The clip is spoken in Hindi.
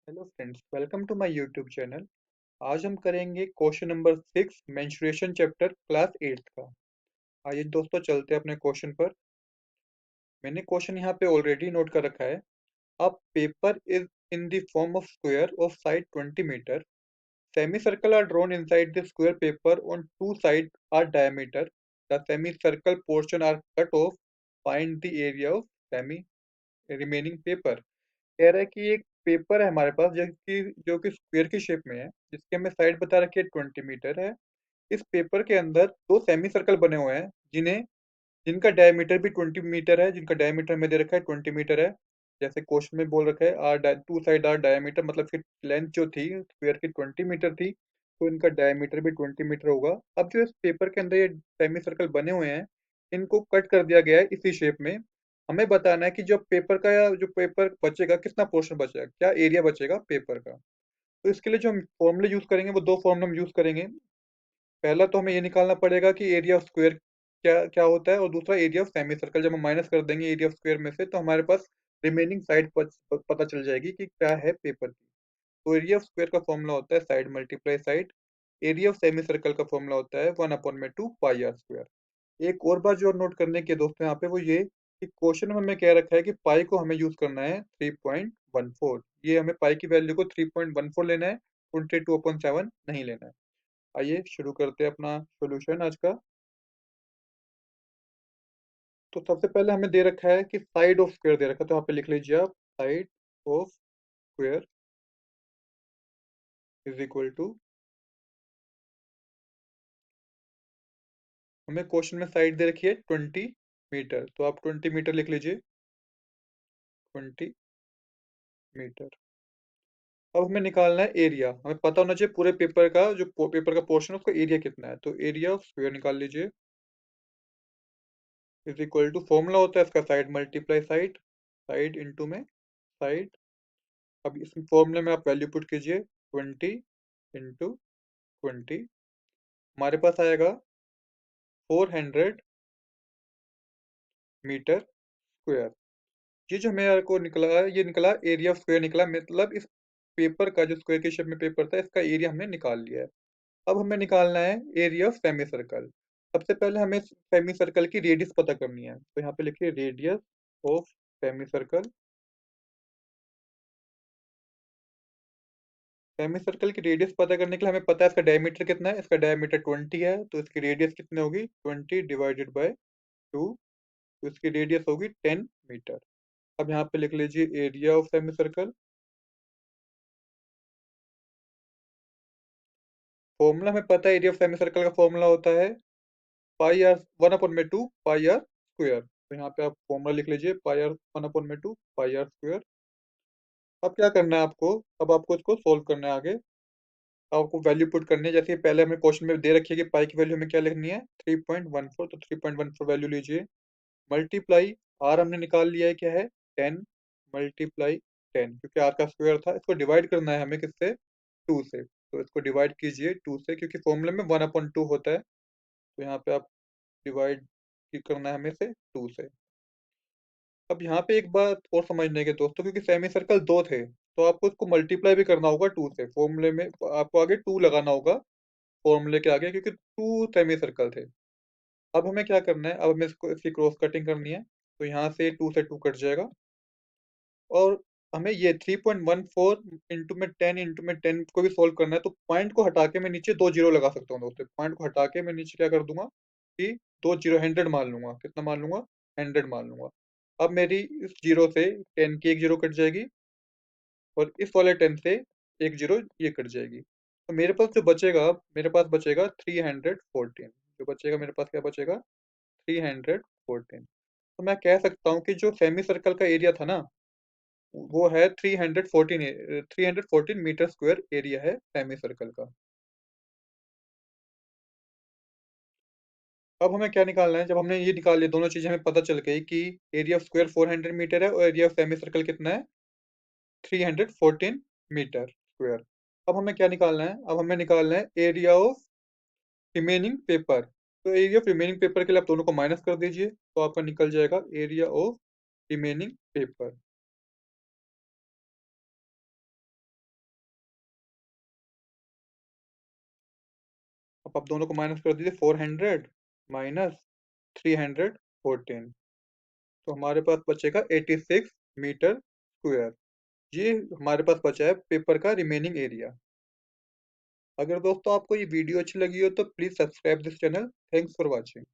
Hello friends, welcome to my YouTube channel. आज हम करेंगे question number 6 menstruation chapter class 8 का। आइए दोस्तों, चलते हैं अपने क्वेश्चन पर। मैंने क्वेश्चन यहाँ पे ऑलरेडी नोट कर रखा है। A paper is in the form of square of side 20 metre. Semicircle are drawn inside the square paper on two sides are diameter. The semicircle portion are cut off. Find the area of semi remaining paper. कह रहा है कि एक पेपर है हमारे पास जो कि स्क्वायर की शेप में है, जिसके हमें साइड बता रखी है 20 मीटर है। इस पेपर के अंदर दो सेमी सर्कल बने हुए हैं, जिनका डायमीटर भी 20 मीटर है, जिनका डायमीटर में दे रखा है 20 मीटर है। जैसे क्वेश्चन में बोल रखा है are two side are diameter, मतलब कि लेंथ जो थी स्क्वायर की 20 मीटर थी, तो इनका डायमीटर भी 20 मीटर होगा। अब जो इस पेपर के अंदर ये सेमी सर्कल बने हुए हैं, इनको कट कर दिया गया है इसी शेप में। हमें बताना है कि जो पेपर बचेगा, कितना पोर्शन बचेगा, क्या एरिया बचेगा पेपर का। तो इसके लिए जो हम फॉर्मूले यूज करेंगे वो दो फॉर्मूले हम यूज करेंगे। पहला तो हमें ये निकालना पड़ेगा कि एरिया ऑफ स्क्वायर क्या क्या होता है, और दूसरा एरिया ऑफ सेमी सर्कल। जब हम माइनस कर देंगे एरिया ऑफ स्क्वायर में से, तो हमारे पास रिमेनिंग साइड पता चल जाएगी कि क्या है पेपर की। तो एरिया ऑफ स्क्वायर का फॉर्मूला होता है side multiply side. Area of semi circle का फॉर्मूला होता है 1/2 पाई आर स्क्वायर। एक और बात जो नोट करने की है दोस्तों यहाँ पे, वो ये कि क्वेश्चन में हमें कह रखा है कि पाई को हमें यूज करना है 3.14। ये हमें पाई की वैल्यू को 3.14 लेना है, 22/7 नहीं लेना है। आइए शुरू करते हैं अपना सोल्यूशन आज का। तो सबसे पहले हमें दे रखा है कि साइड ऑफ स्क्वायर दे रखा है, तो यहाँ पे लिख लीजिए आप side of square is equal to, हमें क्वेश्चन में साइड दे रखी है 20 मीटर, तो आप 20 मीटर लिख लीजिए, 20 मीटर। अब हमें निकालना है एरिया। हमें पता होना चाहिए पूरे पेपर का, जो पेपर का पोर्शन है उसका एरिया कितना है। तो एरिया ऑफ स्क्वायर निकाल लीजिए, इज इक्वल टू, फॉर्मूला होता है इसका side multiply side, side into में साइड। अब इस फॉर्मूले में आप वैल्यू पुट कीजिए, 20 इंटू 20, हमारे पास आएगा 400 मीटर स्क्वायर। ये जो मेरे को निकला है, ये निकला एरिया ऑफ स्क्वायर निकला, मतलब इस पेपर का जो स्क्वायर की शेप में पेपर था, इसका एरिया हमने निकाल लिया है। अब हमें निकालना है एरिया ऑफ सेमी सर्कल। सबसे पहले हमें सेमी सर्कल की रेडियस पता करनी है, तो यहाँ पे लिखिए radius of semi circle. Semi circle की रेडियस पता करने के लिए हमें पता है इसका डायमीटर कितना है। इसका डायमीटर 20 है, तो इसकी रेडियस कितनी होगी, 20/2, तो इसकी रेडियस होगी 10 मीटर। अब यहाँ पे लिख लीजिए area of semi circle. Formula हमें पता है, एरिया ऑफ सेमी सर्कल का फॉर्मूला होता है पाई आर 1/2 पाई आर स्क्वायर। तो यहाँ पे आप फॉर्मूला लिख लीजिए पाई आर 1/2 पाई आर स्क्वायर। अब क्या करना है आपको, अब आपको इसको सोल्व करना है आगे। आपको वैल्यू पुट करनी है, जैसे पहले हमें क्वेश्चन में दे रखी है कि पाई की वैल्यू हमें क्या लिखनी है, 3.14। तो 3.14 वैल्यू लीजिए, मल्टीप्लाई आर हमने निकाल लिया है, क्या है, 10 × 10, क्योंकि आर का स्क्वायर था। इसको डिवाइड करना है हमें किससे, 2 से। तो इसको डिवाइड कीजिए 2 से, क्योंकि फॉर्मूले में 1/2 होता है। तो यहाँ पे आप डिवाइड करना है हमें से 2 से। अब यहाँ पे एक बात और समझने के दोस्तों, क्योंकि सेमी सर्कल दो थे, तो आपको इसको मल्टीप्लाई भी करना होगा 2 से। फॉर्मूले में आपको आगे 2 लगाना होगा, फॉर्मूले के आगे, क्योंकि 2 सेमी सर्कल थे। अब हमें क्या करना है, अब हमें इसकी क्रॉस कटिंग करनी है। तो यहाँ से 2 से 2 कट जाएगा, और हमें ये 3.14 इंटू में 10 को भी सोल्व करना है। तो पॉइंट को हटा के मैं नीचे 2 जीरो लगा सकता हूँ दोस्तों। पॉइंट को हटा के मैं नीचे क्या कर दूंगा कि 2 जीरो 100 मान लूंगा। कितना मान लूंगा, 100 मान लूंगा। अब मेरी इस जीरो से 10 की एक जीरो कट जाएगी, और इस वाले 10 से एक जीरो ये कट जाएगी। तो मेरे पास जो बचेगा, मेरे पास बचेगा 314। जो बचेगा मेरे पास, क्या बचेगा, 314। तो मैं कह सकता हूँ कि जो सेमी सर्कल का एरिया था ना, वो है 314 मीटर स्क्वायर एरिया है सेमी सर्कल का। अब हमें क्या निकालना है, जब हमने ये निकाल लिया, दोनों चीजें हमें पता चल गई कि एरिया ऑफ स्क्वायर 400 मीटर है, और एरिया ऑफ सेमी सर्कल कितना है, 314 मीटर स्क्वायर। अब हमें क्या निकालना है, अब हमें निकालना है एरिया ऑफ रिमेनिंग पेपर। तो एरिया ऑफ रिमेनिंग पेपर के लिए आप दोनों को माइनस कर दीजिए, तो आपका निकल जाएगा एरिया ऑफ रिमेनिंग पेपर। अब आप दोनों को माइनस कर दीजिए, 400 माइनस 314, तो हमारे पास बचेगा 86 मीटर स्क्वायर। ये हमारे पास बचा है पेपर का रिमेनिंग एरिया। अगर दोस्तों आपको ये वीडियो अच्छी लगी हो तो please subscribe this channel. Thanks for watching.